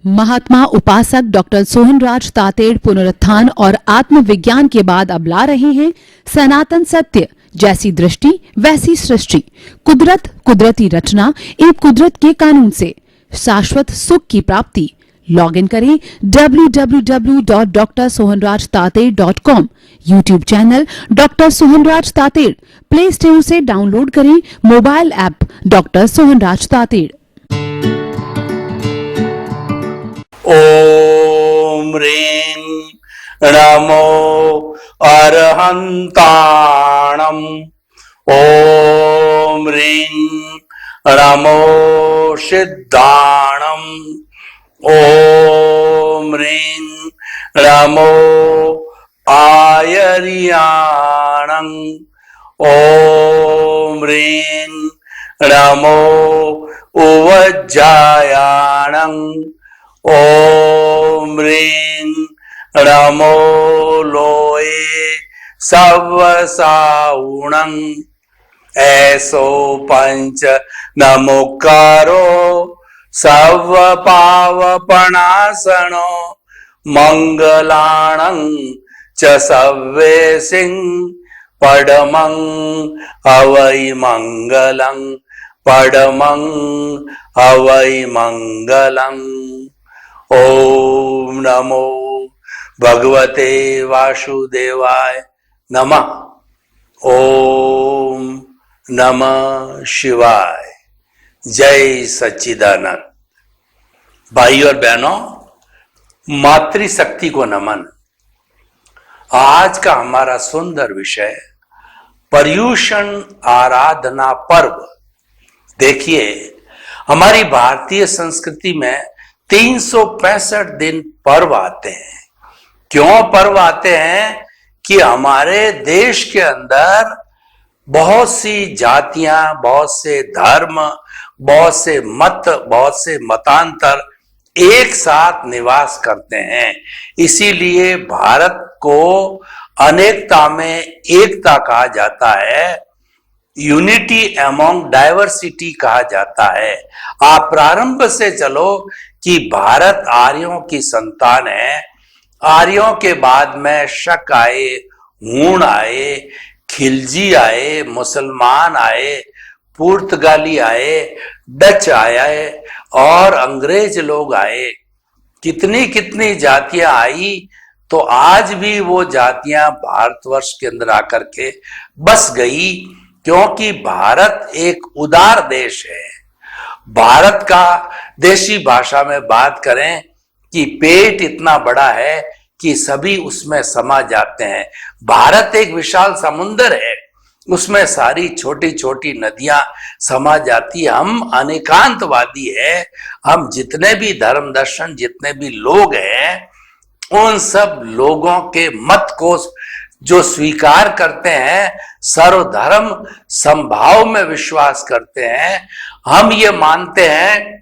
महात्मा उपासक डॉक्टर सोहनराज तातेड़ पुनरुत्थान और आत्मविज्ञान के बाद अब ला रहे हैं सनातन सत्य, जैसी दृष्टि वैसी सृष्टि, कुदरत, कुदरती रचना एवं कुदरत के कानून से शाश्वत सुख की प्राप्ति। लॉग इन करें www.drsohanrajtater.com, YouTube channel doctor Sohanraj Tater, play store से डाउनलोड करें mobile app doctor Sohanraj Tater. ओम ह्रीं नमो अरहन्ताणम्। ओम ह्रीं नमो सिद्धाणम्। ओम ह्रीं नमो आयर्याणम्। ओम ह्रीं नमो उवज्जायाणम्। ओम ह्रीं नमो लोये सवसाउणं। ऐसो पंच नमोकारो सव पावपणासनो मंगलाणं च सव्वेसिं पडमं हवै मंगलं पडमं हवै मंगलं। ओम नमो भगवते वासुदेवाय नमः। ओम नमः शिवाय। जय सच्चिदानंद। भाई और बहनों, मातृशक्ति को नमन। आज का हमारा सुंदर विषय पर्युषण आराधना पर्व। देखिए, हमारी भारतीय संस्कृति में 365 दिन पर्व आते हैं। क्यों पर्व आते हैं? कि हमारे देश के अंदर बहुत सी जातियां, बहुत से धर्म, बहुत से मत, बहुत से मतांतर एक साथ निवास करते हैं। इसीलिए भारत को अनेकता में एकता कहा जाता है, यूनिटी एमोंग डाइवर्सिटी कहा जाता है। आप प्रारंभ से चलो कि भारत आर्यों की संतान है। आर्यों के बाद में शक आए, हूण आए, खिलजी आए, मुसलमान आए, पुर्तगाली आए, डच आए और अंग्रेज लोग आए। कितनी कितनी जातियां आई, तो आज भी वो जातियां भारतवर्ष के अंदर आकर के बस गई, क्योंकि भारत एक उदार देश है। भारत का देशी भाषा में बात करें कि पेट इतना बड़ा है कि सभी उसमें समा जाते हैं। भारत एक विशाल समुद्र है, उसमें सारी छोटी छोटी नदियां समा जाती है। हम अनेकांतवादी है। हम जितने भी धर्म दर्शन, जितने भी लोग हैं, उन सब लोगों के मत को जो स्वीकार करते हैं, सर्वधर्म समभाव में विश्वास करते हैं। हम ये मानते हैं,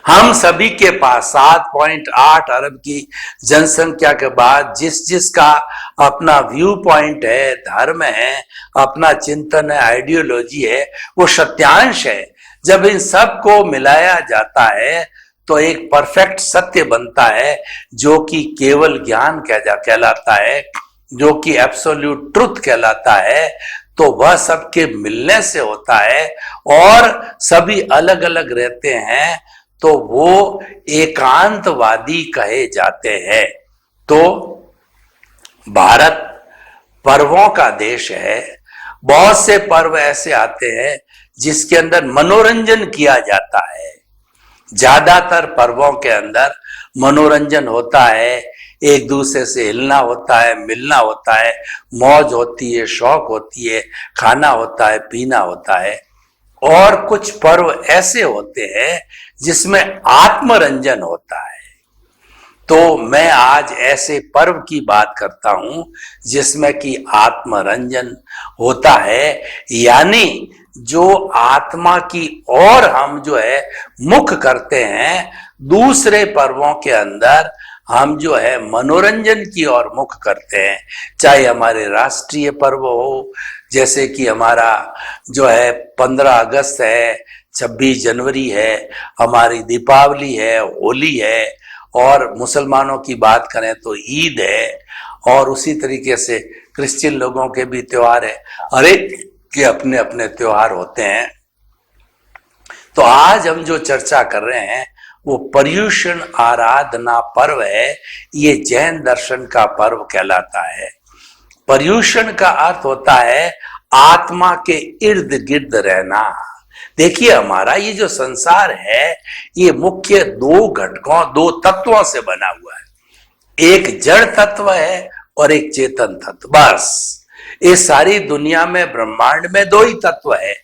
हम सभी के पास 7.8 अरब की जनसंख्या के बाद जिस जिसका अपना व्यू पॉइंट है, धर्म है, अपना चिंतन है, आइडियोलॉजी है, वो सत्यांश है। जब इन सब को मिलाया जाता है तो एक परफेक्ट सत्य बनता है, जो कि केवल ज्ञान कहलाता है, जो कि एब्सोल्यूट ट्रुथ कहलाता है। तो वह सबके मिलने से होता है और सभी अलग अलग रहते हैं, तो वो एकांतवादी कहे जाते हैं। तो भारत पर्वों का देश है। बहुत से पर्व ऐसे आते हैं जिसके अंदर मनोरंजन किया जाता है। ज्यादातर पर्वों के अंदर मनोरंजन होता है, एक दूसरे से हिलना होता है, मिलना होता है, मौज होती है, शौक होती है, खाना होता है, पीना होता है। और कुछ पर्व ऐसे होते हैं जिसमें आत्मरंजन होता है। तो मैं आज ऐसे पर्व की बात करता हूं जिसमें कि आत्मरंजन होता है, यानी जो आत्मा की ओर हम जो है मुख करते हैं। दूसरे पर्वों के अंदर हम जो है मनोरंजन की ओर मुख करते हैं, चाहे हमारे राष्ट्रीय पर्व हो, जैसे कि हमारा जो है 15 अगस्त है, 26 जनवरी है, हमारी दीपावली है, होली है, और मुसलमानों की बात करें तो ईद है, और उसी तरीके से क्रिश्चियन लोगों के भी त्योहार है। हर एक के अपने अपने त्योहार होते हैं। तो आज हम जो चर्चा कर रहे हैं वो पर्युषण आराधना पर्व है। ये जैन दर्शन का पर्व कहलाता है। पर्युषण का अर्थ होता है आत्मा के इर्द गिर्द रहना। देखिए, हमारा ये जो संसार है ये मुख्य दो घटकों, दो तत्वों से बना हुआ है। एक जड़ तत्व है और एक चेतन तत्व। बस इस सारी दुनिया में, ब्रह्मांड में दो ही तत्व है,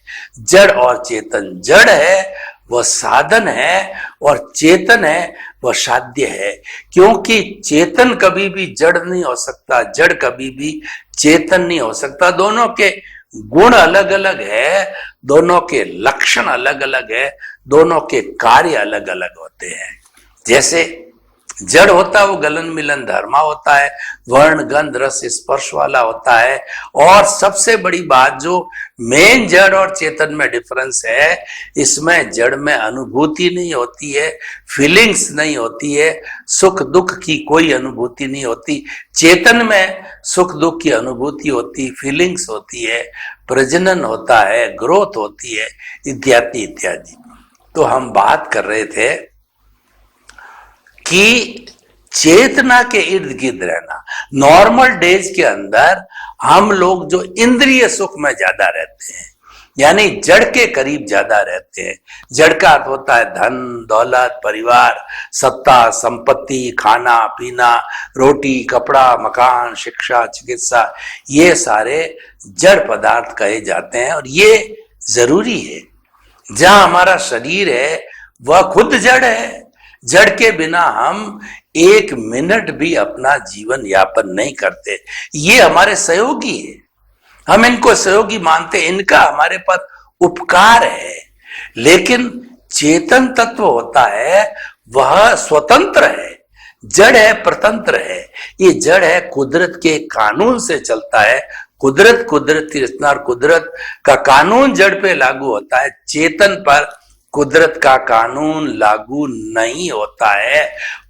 जड़ और चेतन। जड़ है वह साधन है और चेतन है वह साध्य है। क्योंकि चेतन कभी भी जड़ नहीं हो सकता, जड़ कभी भी चेतन नहीं हो सकता। दोनों के गुण अलग अलग है, दोनों के लक्षण अलग अलग है, दोनों के कार्य अलग अलग होते हैं। जैसे जड़ होता है वो गलन मिलन धर्मा होता है, वर्ण गंध रस स्पर्श वाला होता है। और सबसे बड़ी बात जो मेन जड़ और चेतन में डिफरेंस है, इसमें जड़ में अनुभूति नहीं होती है, फीलिंग्स नहीं होती है, सुख दुख की कोई अनुभूति नहीं होती। चेतन में सुख दुख की अनुभूति होती, फीलिंग्स होती है, प्रजनन होता है, ग्रोथ होती है, इत्यादि इत्यादि। तो हम बात कर रहे थे कि चेतना के इर्द गिर्द रहना। नॉर्मल डेज के अंदर हम लोग जो इंद्रिय सुख में ज्यादा रहते हैं, यानी जड़ के करीब ज्यादा रहते हैं। जड़ का अर्थ होता है धन दौलत, परिवार, सत्ता, संपत्ति, खाना पीना, रोटी कपड़ा, मकान, शिक्षा, चिकित्सा, ये सारे जड़ पदार्थ कहे जाते हैं। और ये जरूरी है। जहां हमारा शरीर है वह खुद जड़ है। जड़ के बिना हम एक मिनट भी अपना जीवन यापन नहीं करते। ये हमारे सहयोगी है, हम इनको सहयोगी मानते, इनका हमारे पर उपकार है। लेकिन चेतन तत्व होता है वह स्वतंत्र है, जड़ है परतंत्र है। ये जड़ है कुदरत के कानून से चलता है। कुदरत की रचना और कुदरत का कानून जड़ पे लागू होता है, चेतन पर कुदरत का कानून लागू नहीं होता है।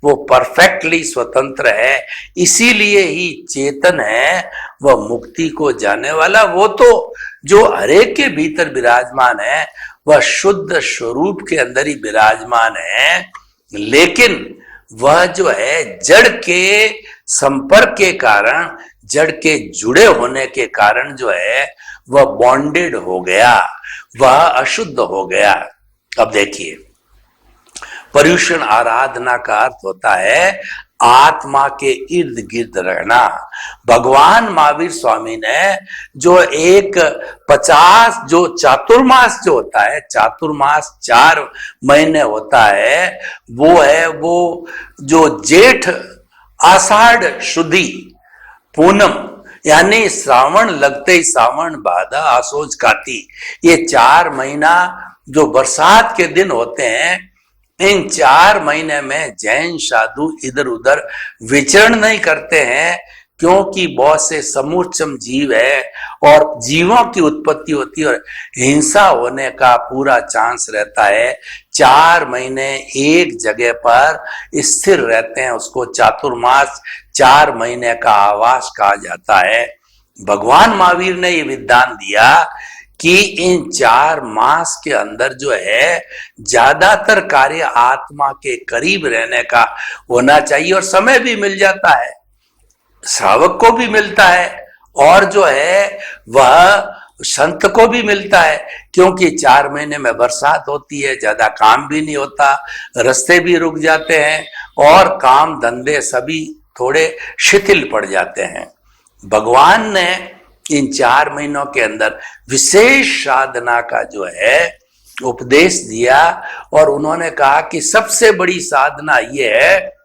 वो परफेक्टली स्वतंत्र है। इसीलिए ही चेतन है वह मुक्ति को जाने वाला। वो तो जो हरेक के भीतर विराजमान है वह शुद्ध स्वरूप के अंदर ही विराजमान है। लेकिन वह जो है जड़ के संपर्क के कारण, जड़ के जुड़े होने के कारण जो है वह बॉन्डेड हो गया, वह अशुद्ध हो गया। अब देखिए, पर्युषण आराधना का अर्थ होता है आत्मा के इर्द गिर्द रहना। भगवान महावीर स्वामी ने जो एक 50 जो चातुर्मास जो होता है, चातुर्मास 4 महीने होता है, वो जो जेठ आषाढ़ शुद्धि पूनम यानी श्रावण लगते ही सावन भादा आसोज काती, ये 4 महीना जो बरसात के दिन होते हैं, इन 4 महीने में जैन साधु इधर उधर विचरण नहीं करते हैं। क्योंकि बहुत से समूर्छम जीव है और जीवों की उत्पत्ति होती है और हिंसा होने का पूरा चांस रहता है। 4 महीने एक जगह पर स्थिर रहते हैं, उसको चातुर्मास 4 महीने का आवास कहा जाता है। भगवान महावीर ने ये विधान दिया कि इन 4 मास के अंदर जो है ज्यादातर कार्य आत्मा के करीब रहने का होना चाहिए। और समय भी मिल जाता है, श्रावक को भी मिलता है और जो है वह संत को भी मिलता है। क्योंकि 4 महीने में बरसात होती है, ज्यादा काम भी नहीं होता, रास्ते भी रुक जाते हैं और काम धंधे सभी थोड़े शिथिल पड़ जाते हैं। भगवान ने इन 4 महीनों के अंदर विशेष साधना का जो है उपदेश दिया और उन्होंने कहा कि सबसे बड़ी साधना ये है,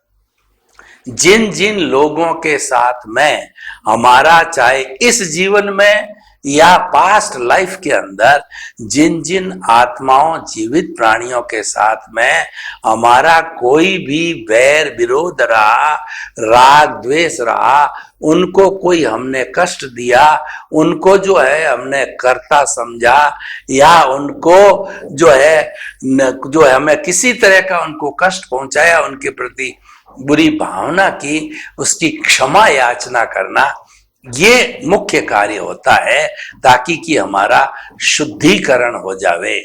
जिन जिन लोगों के साथ में हमारा चाहे इस जीवन में या पास्ट लाइफ के अंदर जिन जिन आत्माओं जीवित प्राणियों के साथ में हमारा कोई भी वैर विरोध रहा, राग द्वेष रहा, उनको कोई हमने कष्ट दिया, उनको जो है हमने कर्ता समझा, या उनको जो है हमें किसी तरह का उनको कष्ट पहुंचाया, उनके प्रति बुरी भावना की, उसकी क्षमा याचना करना, ये मुख्य कार्य होता है ताकि कि हमारा शुद्धिकरण हो जावे।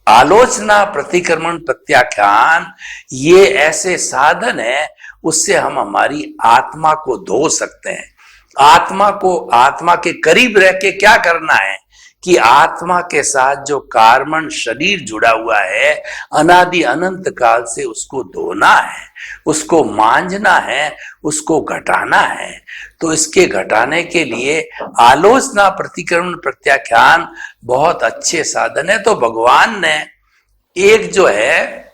आलोचना, प्रतिक्रमण, प्रत्याख्यान ये ऐसे साधन है, उससे हम हमारी आत्मा को धो सकते हैं। आत्मा के करीब रह के क्या करना है कि आत्मा के साथ जो कार्बन शरीर जुड़ा हुआ है अनादि अनंत काल से, उसको धोना है, उसको मांझना है, उसको घटाना है। तो इसके घटाने के लिए आलोचना, प्रतिक्रमण, प्रत्याख्यान बहुत अच्छे साधन है। तो भगवान ने एक जो है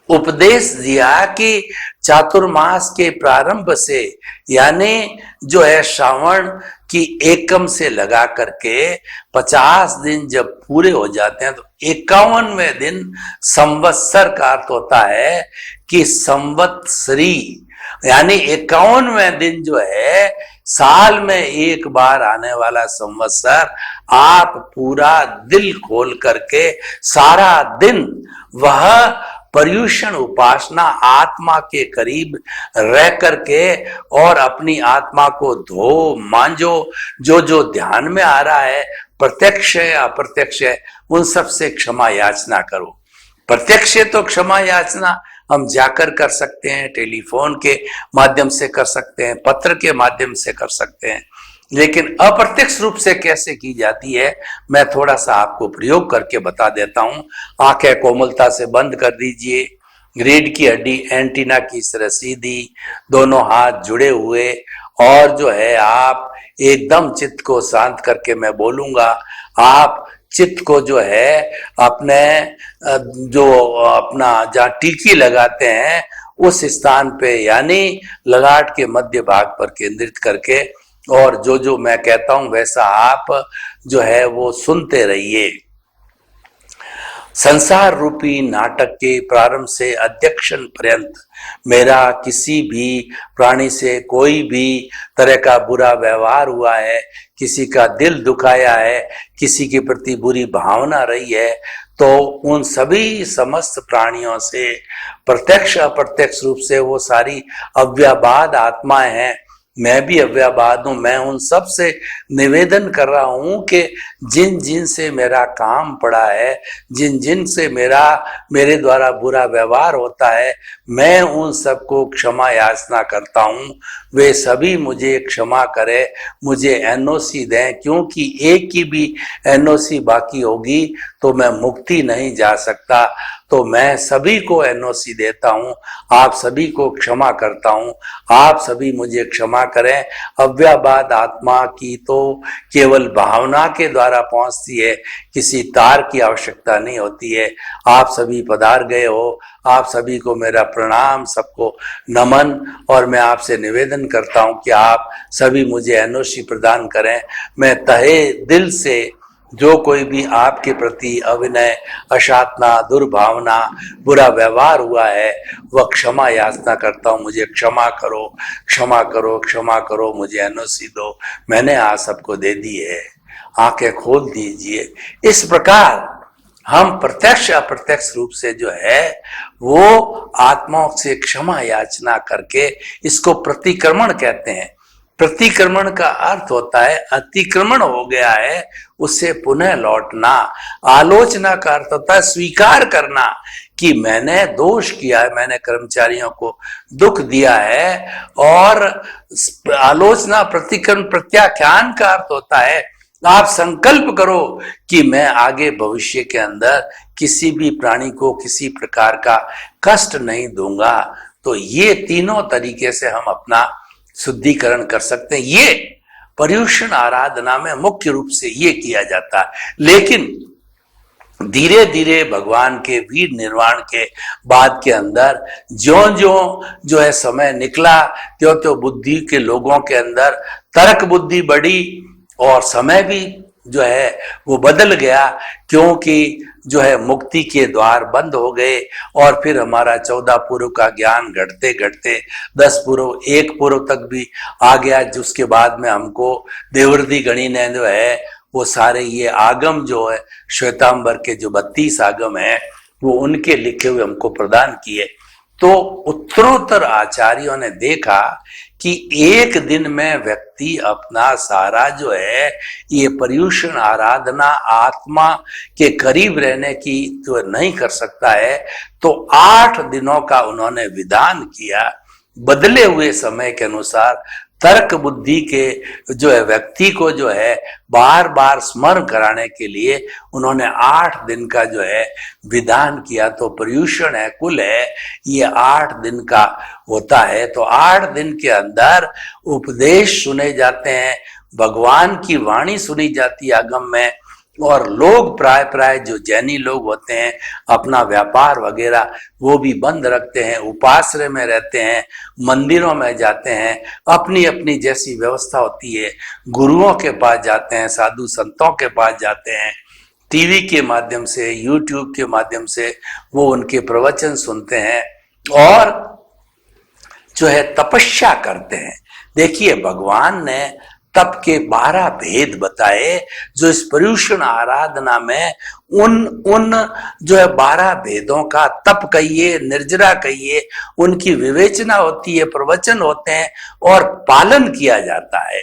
उपदेश दिया कि चातुर्मास के प्रारंभ से, यानी जो है श्रावण की एकम से लगा करके 50 दिन जब पूरे हो जाते हैं तो 51वें दिन संवत्सर का अर्थ होता है कि संवत्सरी, यानी 51वें दिन जो है साल में एक बार आने वाला संवत्सर, आप पूरा दिल खोल करके सारा दिन वह पर्युषण उपासना, आत्मा के करीब रह करके और अपनी आत्मा को धो मांझो, जो जो ध्यान में आ रहा है, प्रत्यक्ष है अप्रत्यक्ष है, उन सब से क्षमा याचना करो। प्रत्यक्ष तो क्षमा याचना हम जाकर कर सकते हैं, टेलीफोन के माध्यम से कर सकते हैं, पत्र के माध्यम से कर सकते हैं, लेकिन अप्रत्यक्ष रूप से कैसे की जाती है मैं थोड़ा सा आपको प्रयोग करके बता देता हूं। आंखें कोमलता से बंद कर दीजिए, रीढ़ की हड्डी एंटीना की तरह सीधी, दोनों हाथ जुड़े हुए, और जो है आप एकदम चित्त को शांत करके मैं बोलूंगा, आप चित्त को जो है अपने अपना जहाँ टीकी लगाते हैं उस स्थान पे, यानी ललाट के मध्य भाग पर केंद्रित करके, और जो जो मैं कहता हूं वैसा आप जो है वो सुनते रहिए। संसार रूपी नाटक के प्रारंभ से अध्यक्षण पर्यंत मेरा किसी भी प्राणी से कोई भी तरह का बुरा व्यवहार हुआ है, किसी का दिल दुखाया है, किसी के प्रति बुरी भावना रही है, तो उन सभी समस्त प्राणियों से प्रत्यक्ष अप्रत्यक्ष रूप से वो सारी अव्ययबाद आत्माएं हैं, मैं भी अव्ययबाद हूं। मैं उन सब से निवेदन कर रहा हूं कि जिन जिन से मेरा काम पड़ा है, जिन जिन से मेरे द्वारा बुरा व्यवहार होता है, मैं उन सबको क्षमा याचना करता हूं, वे सभी मुझे क्षमा करें, मुझे एनओसी दें, क्योंकि एक की भी एनओसी बाकी होगी तो मैं मुक्ति नहीं जा सकता। तो मैं सभी को एनओसी देता हूं, आप सभी को क्षमा करता हूं, आप सभी मुझे क्षमा करें। अव्ययबाद आत्मा की तो केवल भावना के द्वारा पहुंचती है, किसी तार की आवश्यकता नहीं होती है। आप सभी पधार गए हो, आप सभी को मेरा प्रणाम, सबको नमन, और मैं आपसे निवेदन करता हूं कि आप सभी मुझे एनओसी प्रदान करें। मैं तहे दिल से जो कोई भी आपके प्रति अविनय, अशातना, दुर्भावना, बुरा व्यवहार हुआ है वह क्षमा याचना करता हूं, मुझे क्षमा करो, क्षमा करो, क्षमा करो, मुझे एनओसी दो, मैंने आज सबको दे दी है, आंखें खोल दीजिए। इस प्रकार हम प्रत्यक्ष अप्रत्यक्ष रूप से जो है वो आत्माओं से क्षमा याचना करके, इसको प्रतिक्रमण कहते हैं। प्रतिक्रमण का अर्थ होता है अतिक्रमण हो गया है उससे पुनः लौटना। आलोचना का अर्थ होता है स्वीकार करना कि मैंने दोष किया है, मैंने कर्मचारियों को दुख दिया है। और आलोचना, प्रतिक्रमण, प्रत्याख्यान का अर्थ होता है आप संकल्प करो कि मैं आगे भविष्य के अंदर किसी भी प्राणी को किसी प्रकार का कष्ट नहीं दूंगा। तो ये तीनों तरीके से हम अपना शुद्धिकरण कर सकते हैं। ये पर्युषण आराधना में मुख्य रूप से ये किया जाता है। लेकिन धीरे धीरे भगवान के वीर निर्वाण के बाद के अंदर ज्यों ज्यों जो है समय निकला, त्यों त्यों बुद्धि के लोगों के अंदर तर्क बुद्धि बढ़ी और समय भी जो है वो बदल गया, क्योंकि जो है मुक्ति के द्वार बंद हो गए। और फिर हमारा 14 पूर्व का ज्ञान घटते घटते 10 पूर्व 1 पूर्व तक भी आ गया, जिसके बाद में हमको देवर्षि गणी ने जो है वो सारे ये आगम जो है श्वेतांबर के जो 32 आगम है वो उनके लिखे हुए हमको प्रदान किए। तो उत्तरोत्तर आचार्यों ने देखा कि एक दिन में व्यक्ति अपना सारा जो है ये पर्युषण आराधना आत्मा के करीब रहने की जो नहीं कर सकता है, तो 8 दिनों का उन्होंने विधान किया। बदले हुए समय के अनुसार तर्क बुद्धि के जो है व्यक्ति को जो है बार बार स्मरण कराने के लिए उन्होंने 8 दिन का जो है विधान किया। तो पर्युषण है, कुल है, ये 8 दिन का होता है। तो 8 दिन के अंदर उपदेश सुने जाते हैं, भगवान की वाणी सुनी जाती है आगम में। और लोग प्राय जो जैनी लोग होते हैं अपना व्यापार वगैरह वो भी बंद रखते हैं, उपाश्रय में रहते हैं, मंदिरों में जाते हैं, अपनी अपनी जैसी व्यवस्था होती है, गुरुओं के पास जाते हैं, साधु संतों के पास जाते हैं, टीवी के माध्यम से, यूट्यूब के माध्यम से वो उनके प्रवचन सुनते हैं और जो है तपस्या करते हैं। देखिए, भगवान ने तप के 12 भेद बताए, जो इस पर्युषण आराधना में उन जो है 12 भेदों का तप कहिए, निर्जरा कहिए, उनकी विवेचना होती है, प्रवचन होते हैं और पालन किया जाता है।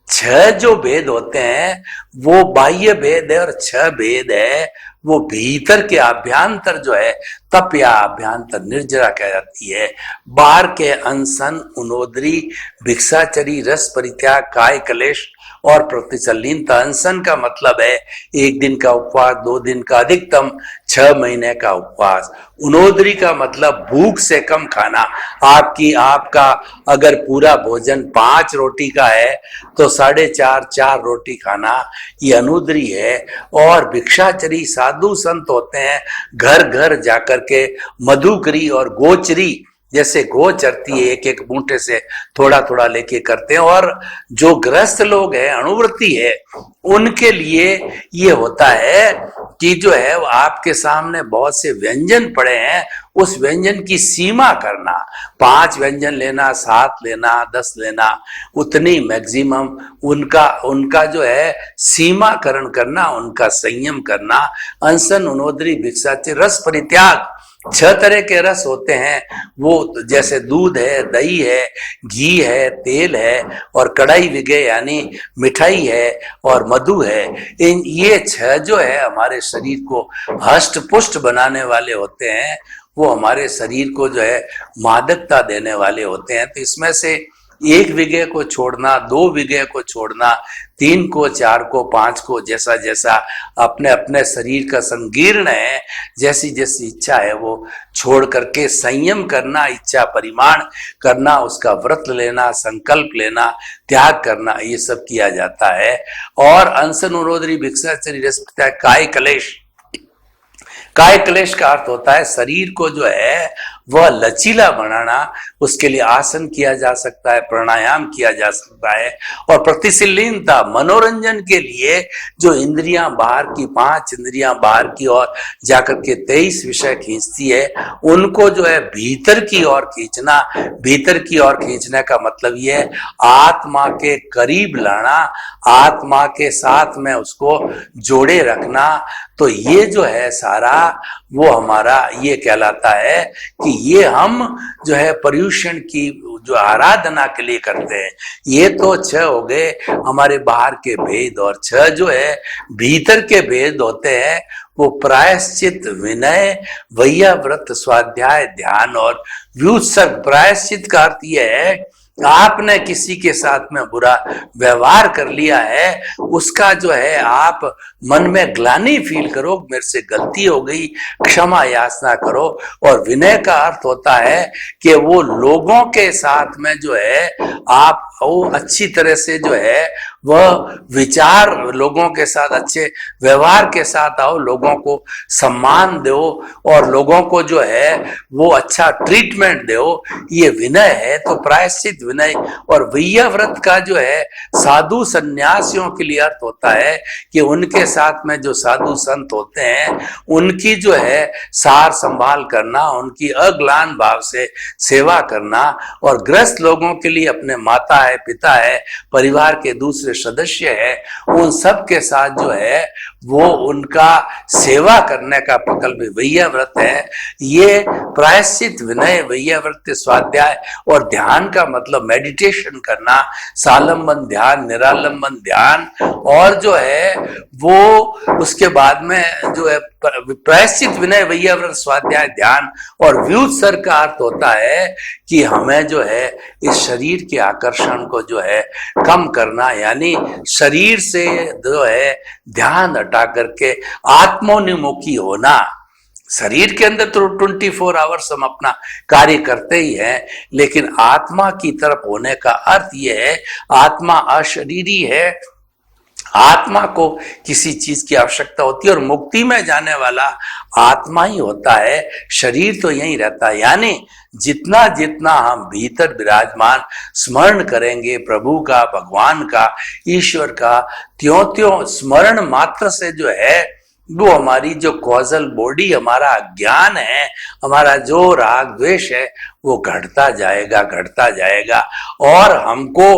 6 जो भेद होते हैं वो बाह्य भेद है और 6 भेद है वो भीतर के अभ्यंतर जो है तप या अभ्यंतर निर्जरा कह जाती है। बाहर के अनशन, उनोदरी, भिक्षाचरी, रस परित्याग, काय क्लेश और प्रतिसल्लीनता। अनशन का मतलब है 1 दिन का उपवास, 2 दिन का, अधिकतम 6 महीने का उपवास। उनोदरी का मतलब भूख से कम खाना। आपका अगर पूरा भोजन 5 रोटी का है तो 4.5 रोटी खाना, ये अनुद्री है। और भिक्षाचरी साधु संत होते हैं, घर घर जाकर के मधुकरी और गोचरी, जैसे गो चरती है, एक एक बूंटे से थोड़ा थोड़ा लेके करते हैं। और जो गृहस्थ लोग हैं, अणुव्रती है, उनके लिए ये होता है कि जो है आपके सामने बहुत से व्यंजन पड़े हैं, उस व्यंजन की सीमा करना, 5 व्यंजन लेना, 7 लेना, 10 लेना, उतनी मैक्सिमम उनका जो है सीमाकरण करना, उनका संयम करना। अनशन, उनोदरी, भिक्षाचर्य, रस परित्याग। 6 तरह के रस होते हैं, वो जैसे दूध है, दही है, घी है, तेल है और कढ़ाई विगे यानी मिठाई है और मधु है। ये 6 जो है हमारे शरीर को हष्ट पुष्ट बनाने वाले होते हैं, वो हमारे शरीर को जो है मादकता देने वाले होते हैं। तो इसमें से 1 विगे को छोड़ना, 2 विगे को छोड़ना, 3 को, 4 को, 5 को, जैसा जैसा अपने अपने शरीर का संकीर्ण है, जैसी जैसी इच्छा है वो छोड़ करके संयम करना, इच्छा परिमाण करना, उसका व्रत लेना, संकल्प लेना, त्याग करना, ये सब किया जाता है। और अनशन, उनोदरी, भिक्षाचर्य, रस परित्याग, काय क्लेश। काय क्लेश का अर्थ होता है शरीर को जो है वह लचीला बनाना। उसके लिए आसन किया जा सकता है, प्राणायाम किया जा सकता है। और प्रतिशीलता, मनोरंजन के लिए जो इंद्रियां बाहर की, 5 इंद्रियां बाहर की ओर जाकर के 23 विषय खींचती है, उनको जो है भीतर की ओर खींचना। भीतर की ओर खींचने का मतलब ये है आत्मा के करीब लाना, आत्मा के साथ में उसको जोड़े रखना। तो ये जो है सारा वो हमारा ये कहलाता है कि ये हम जो है पर्युषण की जो आराधना के लिए करते हैं। ये तो 6 हो गए हमारे बाहर के भेद, और 6 जो है भीतर के भेद होते हैं वो प्रायश्चित, विनय, वैया व्रत, स्वाध्याय, ध्यान और व्युत्सर्ग। प्रायश्चित का अर्थ यह है आपने किसी के साथ में बुरा व्यवहार कर लिया है, उसका जो है आप मन में ग्लानि फील करो, मेरे से गलती हो गई, क्षमा याचना करो। और विनय का अर्थ होता है कि वो लोगों के साथ में जो है आप वो अच्छी तरह से जो है वह विचार लोगों के साथ अच्छे व्यवहार के साथ आओ, लोगों को सम्मान दो और लोगों को जो है वो अच्छा ट्रीटमेंट दो, ये विनय है। तो प्रायश्चित विनय और वैया व्रत का जो है साधु सन्यासियों के लिए अर्थ होता है कि उनके साथ में जो साधु संत होते हैं उनकी जो है सार संभाल करना, उनकी अग्लान भाव से सेवा करना, और ग्रस्त लोगों के लिए अपने माता है, पिता है, परिवार के दूसरे सदस्य है, उन सब के साथ जो है वो उनका सेवा करने का प्रकल्प वैया व्रत है। ये प्रायश्चित विनय, वैया व्रत, स्वाध्याय और ध्यान का मतलब मेडिटेशन करना, सालंबन ध्यान, निरालंबन ध्यान, और जो है वो उसके बाद में जो है प्रायश्चित विनय, वैया व्रत, स्वाध्याय, ध्यान और व्युत्सर का अर्थ होता है कि हमें जो है इस शरीर के आकर्षण को जो है कम करना, यानी शरीर से जो है ध्यान हटा करके आत्मोन्मुखी होना। शरीर के अंदर तो 24 आवर्स हम अपना कार्य करते ही हैं, लेकिन आत्मा की तरफ होने का अर्थ यह है आत्मा अशरीरी है, आत्मा को किसी चीज की आवश्यकता होती है और मुक्ति में जाने वाला आत्मा ही होता है, शरीर तो यही रहता है। यानी जितना जितना हम भीतर विराजमान स्मरण करेंगे प्रभु का, भगवान का, ईश्वर का, त्यों त्यों स्मरण मात्र से जो है वो हमारी जो कॉजल बॉडी, हमारा ज्ञान है, हमारा जो राग द्वेष है वो घटता जाएगा और हमको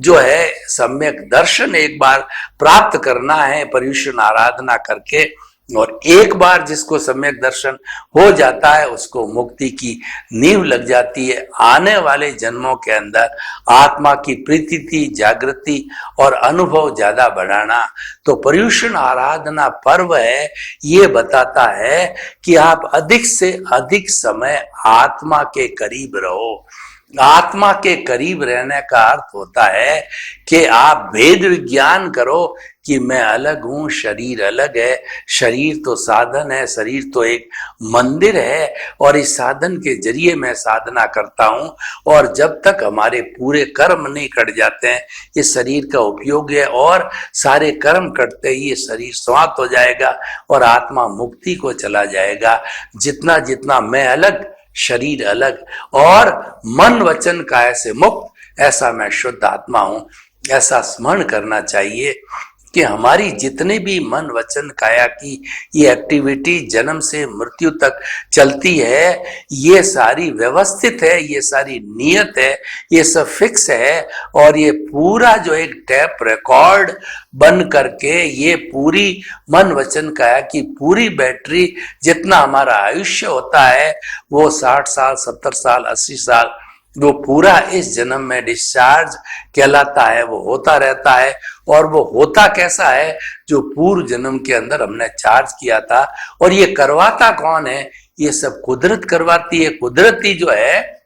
जो है सम्यक दर्शन एक बार प्राप्त करना है पर्युषण आराधना करके, और एक बार जिसको सम्यक दर्शन हो जाता है उसको मुक्ति की नींव लग जाती है। आने वाले जन्मों के अंदर आत्मा की प्रीति, जागृति और अनुभव ज्यादा बढ़ाना। तो पर्युषण आराधना पर्व है, ये बताता है कि आप अधिक से अधिक समय आत्मा के करीब रहो। आत्मा के करीब रहने का अर्थ होता है कि आप भेद विज्ञान करो कि मैं अलग हूं, शरीर अलग है, शरीर तो साधन है, शरीर तो एक मंदिर है और इस साधन के जरिए मैं साधना करता हूं, और जब तक हमारे पूरे कर्म नहीं कट जाते हैं इस शरीर का उपयोग है, और सारे कर्म कटते ही ये शरीर समाप्त हो जाएगा और आत्मा मुक्ति को चला जाएगा। जितना जितना मैं अलग, शरीर अलग और मन वचन काया से मुक्त, ऐसा मैं शुद्ध आत्मा हूं, ऐसा स्मरण करना चाहिए कि हमारी जितने भी मन वचन काया की ये एक्टिविटी जन्म से मृत्यु तक चलती है, ये सारी व्यवस्थित है, ये सारी नियत है, ये सब फिक्स है, और ये पूरा जो एक टैप रिकॉर्ड बन करके ये पूरी मन वचन काया की पूरी बैटरी, जितना हमारा आयुष्य होता है वो 60 साल, 70 साल, 80 साल, वो पूरा इस जन्म में डिस्चार्ज कहलाता है, वो होता रहता है। और वो होता कैसा है, जो पूर्व जन्म के अंदर हमने चार्ज किया था। और ये करवाता कौन है, ये सब कुदरत करवाती है। कुदरती जो है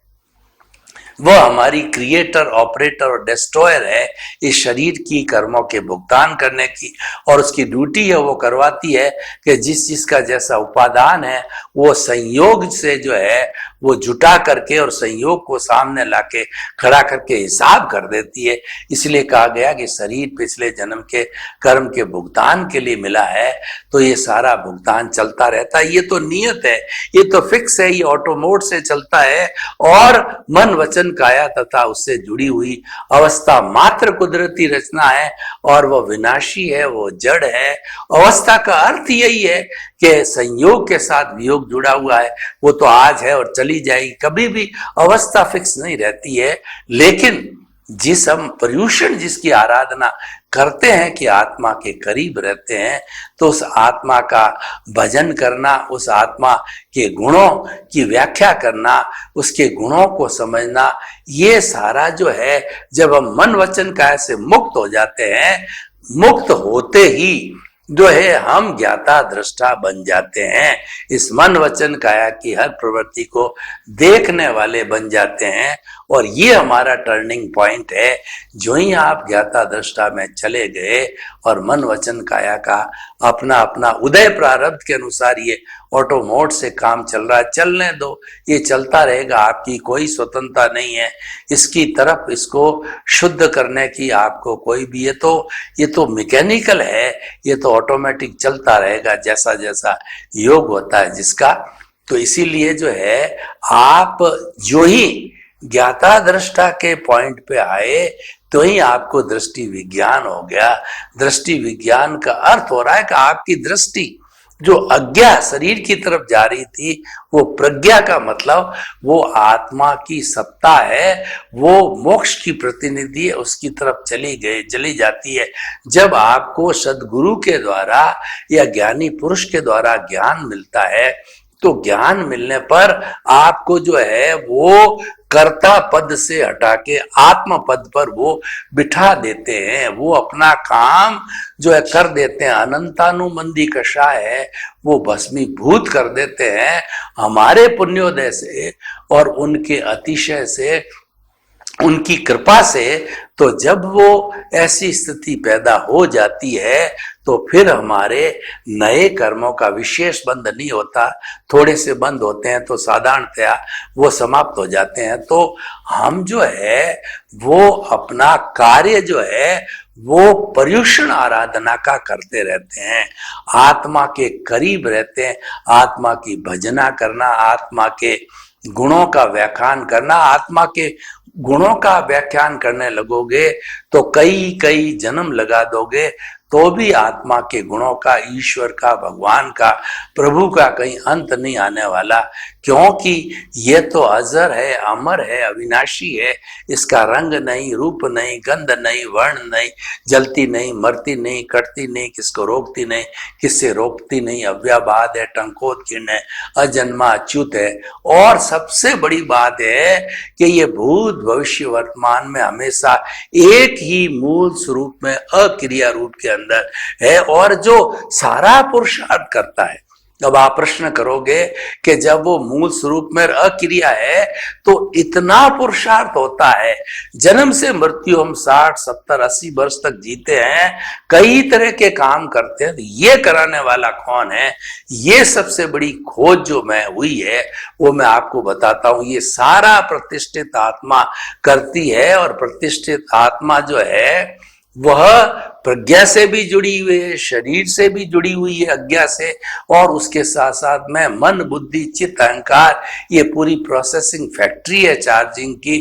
वो हमारी क्रिएटर, ऑपरेटर और डिस्ट्रॉयर है इस शरीर की कर्मों के भुगतान करने की, और उसकी ड्यूटी है वो करवाती है कि जिस जिसका जैसा उपादान है वो संयोग से जो है वो जुटा करके और संयोग को सामने लाके खड़ा करके हिसाब कर देती है। इसलिए कहा गया कि शरीर पिछले जन्म के कर्म के भुगतान के लिए मिला है, तो ये सारा भुगतान चलता रहता है। ये तो नियत है, ये तो फिक्स है, ये ऑटो मोड से चलता है, और मन वचन काया तथा उससे जुड़ी हुई अवस्था मात्र कुदरती रचना है, और वो विनाशी है, वो जड़ है। अवस्था का अर्थ यही है कि संयोग के साथ वियोग जुड़ा हुआ है, वो तो आज है और चली जाएगी, कभी भी अवस्था फिक्स नहीं रहती है। लेकिन जिस हम पर्युषण जिसकी आराधना करते हैं कि आत्मा के करीब रहते हैं, तो उस आत्मा का भजन करना, उस आत्मा के गुणों की व्याख्या करना, उसके गुणों को समझना, ये सारा जो है जब हम मन वचन काया से मुक्त हो जाते हैं, मुक्त होते ही जो है हम ज्ञाता दृष्टा बन जाते हैं। इस मन वचन काया की हर प्रवृत्ति को देखने वाले बन जाते हैं, और ये हमारा टर्निंग पॉइंट है। जो ही आप ज्ञाता दृष्टा में चले गए और मन वचन काया का अपना अपना उदय प्रारब्ध के अनुसार ये ऑटो मोड से काम चल रहा है, चलने दो, ये चलता रहेगा, आपकी कोई स्वतंत्रता नहीं है इसकी तरफ इसको शुद्ध करने की, आपको कोई भी, ये तो मैकेनिकल है, ये तो ऑटोमेटिक चलता रहेगा जैसा जैसा योग होता है जिसका। तो इसीलिए जो है आप जो ही ज्ञाता दृष्टा के पॉइंट पे आए तो ही आपको दृष्टि विज्ञान हो गया। दृष्टि विज्ञान का अर्थ हो रहा है कि आपकी दृष्टि जो अज्ञा शरीर की तरफ जा रही थी वो प्रज्ञा का मतलब वो आत्मा की सत्ता है, वो मोक्ष की प्रतिनिधि है, उसकी तरफ चली जाती है। जब आपको सद्गुरु के द्वारा या ज्ञानी पुरुष के द्वारा ज्ञान मिलता है तो ज्ञान मिलने पर आपको जो है वो कर्ता पद से हटा के आत्म पद पर वो बिठा देते हैं, वो अपना काम जो है कर देते हैं, अनंतानुबंधी कषाय है वो भस्मीभूत कर देते हैं हमारे पुण्योदय से और उनके अतिशय से, उनकी कृपा से। तो जब वो ऐसी स्थिति पैदा हो जाती है तो फिर हमारे नए कर्मों का विशेष बंध नहीं होता, थोड़े से बंद होते हैं तो साधारणतया वो समाप्त हो जाते हैं। तो हम जो है वो अपना कार्य जो है वो पर्युषण आराधना का करते रहते हैं, आत्मा के करीब रहते हैं, आत्मा की भजना करना, आत्मा के गुणों का व्याख्यान करना। आत्मा के गुणों का व्याख्यान करने लगोगे तो कई कई जन्म लगा दोगे तो भी आत्मा के गुणों का, ईश्वर का, भगवान का, प्रभु का कहीं अंत नहीं आने वाला, क्योंकि ये तो अजर है, अमर है, अविनाशी है। इसका रंग नहीं, रूप नहीं, गंध नहीं, वर्ण नहीं, जलती नहीं, मरती नहीं, कटती नहीं, किसको रोकती नहीं, किससे रोकती नहीं, अव्याबाद है, टंकोत्कीर्ण है, अजन्मा अच्युत है। और सबसे बड़ी बात है कि ये भूत भविष्य वर्तमान में हमेशा एक ही मूल स्वरूप में अक्रिया रूप के अंदर है और जो सारा पुरुषार्थ करता है। अब आप प्रश्न करोगे कि जब वो मूल स्वरूप में अक्रिया है तो इतना पुरुषार्थ होता है, जन्म से मृत्यु हम 60, 70, 80 वर्ष तक जीते हैं, कई तरह के काम करते हैं, तो ये कराने वाला कौन है? ये सबसे बड़ी खोज जो मैं हुई है वो मैं आपको बताता हूं। ये सारा प्रतिष्ठित आत्मा करती है और प्रतिष्ठित आत्मा जो है वह प्रज्ञा से भी जुड़ी हुई है, शरीर से भी जुड़ी हुई है अज्ञा से, और उसके साथ साथ में मन, बुद्धि, चित्त, अहंकार, ये पूरी प्रोसेसिंग फैक्ट्री है चार्जिंग की।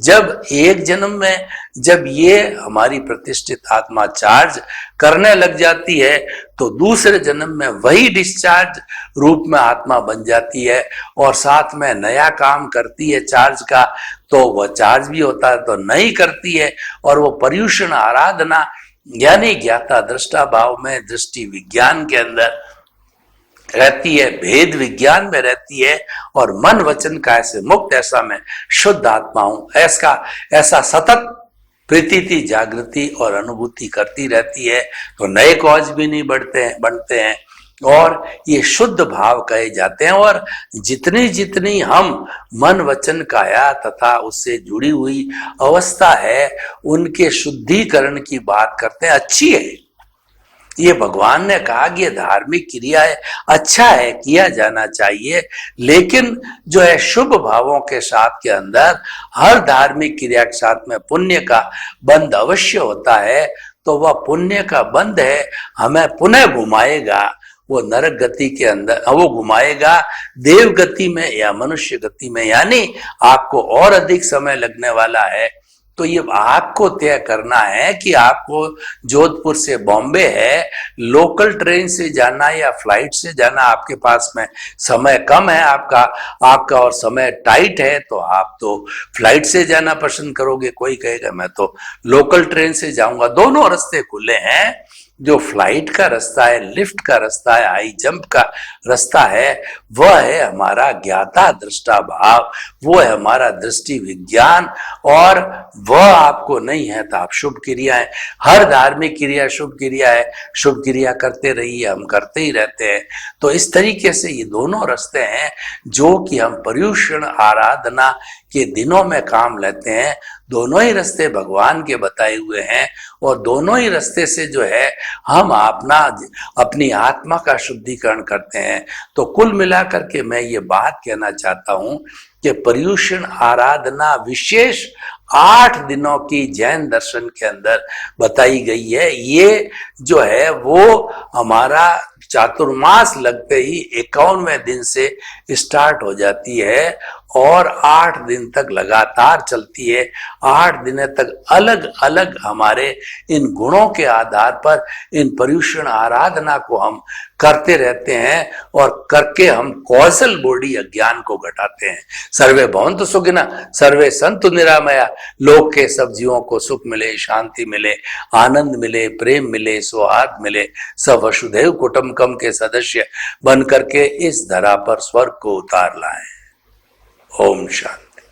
जब एक जन्म में जब ये हमारी प्रतिष्ठित आत्मा चार्ज करने लग जाती है तो दूसरे जन्म में वही डिस्चार्ज रूप में आत्मा बन जाती है और साथ में नया काम करती है चार्ज का, तो वह चार्ज भी होता है तो नहीं करती है और वो पर्युषण आराधना यानी ज्ञाता दृष्टा भाव में दृष्टि विज्ञान के अंदर रहती है, भेद विज्ञान में रहती है और मन वचन काय से मुक्त ऐसा मैं शुद्ध आत्मा हूं, ऐसा सतत प्रीति जागृति और अनुभूति करती रहती है तो नए कॉज भी नहीं बनते हैं और ये शुद्ध भाव कहे जाते हैं। और जितनी जितनी हम मन वचन काया तथा उससे जुड़ी हुई अवस्था है उनके शुद्धिकरण की बात करते हैं, अच्छी है। ये भगवान ने कहा कि ये धार्मिक क्रिया है, अच्छा है, किया जाना चाहिए, लेकिन जो है शुभ भावों के साथ के अंदर हर धार्मिक क्रिया के साथ में पुण्य का बंध अवश्य होता है। तो वह पुण्य का बंध है हमें पुनः घुमाएगा वो नरक गति के अंदर, वो घुमाएगा देव गति में या मनुष्य गति में, यानी आपको और अधिक समय लगने वाला है। तो ये आपको तय करना है कि आपको जोधपुर से बॉम्बे है, लोकल ट्रेन से जाना या फ्लाइट से जाना, आपके पास में समय कम है आपका और समय टाइट है तो आप तो फ्लाइट से जाना पसंद करोगे, कोई कहेगा मैं तो लोकल ट्रेन से जाऊंगा। दोनों रास्ते खुले हैं, जो फ्लाइट का रास्ता है, लिफ्ट का रास्ता है, हाई जंप का रास्ता है, वह है हमारा ज्ञाता दृष्टा भाव, वो है हमारा दृष्टि विज्ञान। और वह आपको नहीं है तो आप शुभ क्रियाएं, हर धार्मिक क्रिया शुभ क्रिया है, शुभ क्रिया करते रहिए, हम करते ही रहते हैं। तो इस तरीके से ये दोनों रास्ते हैं जो कि हम पर्युषण आराधना के दिनों में काम लेते हैं। दोनों ही रास्ते भगवान के बताए हुए हैं और दोनों ही रास्ते से जो है हम अपनी आत्मा का शुद्धिकरण करते हैं। तो कुल मिलाकर के मैं ये बात कहना चाहता हूं कि पर्युषण आराधना विशेष 8 दिनों की जैन दर्शन के अंदर बताई गई है। ये जो है वो हमारा चातुर्मास लगते ही 51वें दिन से स्टार्ट हो जाती है और 8 दिन तक लगातार चलती है। 8 दिन तक अलग अलग हमारे इन गुणों के आधार पर इन पर्युषण आराधना को हम करते रहते हैं और करके हम कौशल बॉडी अज्ञान को घटाते हैं। सर्वे भवन्तु सुखिनः, सर्वे सन्तु निरामया। लोक के सब जीवों को सुख मिले, शांति मिले, आनंद मिले, प्रेम मिले, सौहार्द मिले, सब वसुधैव कुटुंबकम के सदस्य बन करके इस धरा पर स्वर्ग को उतार लाएं। ओम शांति।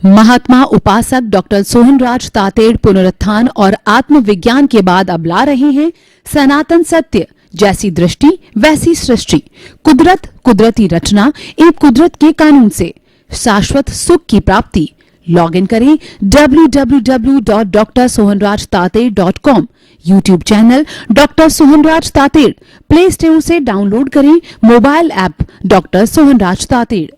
महात्मा उपासक डॉक्टर सोहनराज तातेड़ पुनरुत्थान और आत्मविज्ञान के बाद अब ला रहे हैं सनातन सत्य, जैसी दृष्टि वैसी सृष्टि, कुदरत, कुदरती रचना एवं कुदरत के कानून से शाश्वत सुख की प्राप्ति। लॉग इन करें www.drsohanrajtated.com। YouTube channel doctor Sohanraj Tater, play store से डाउनलोड करें mobile app doctor Sohanraj Tated.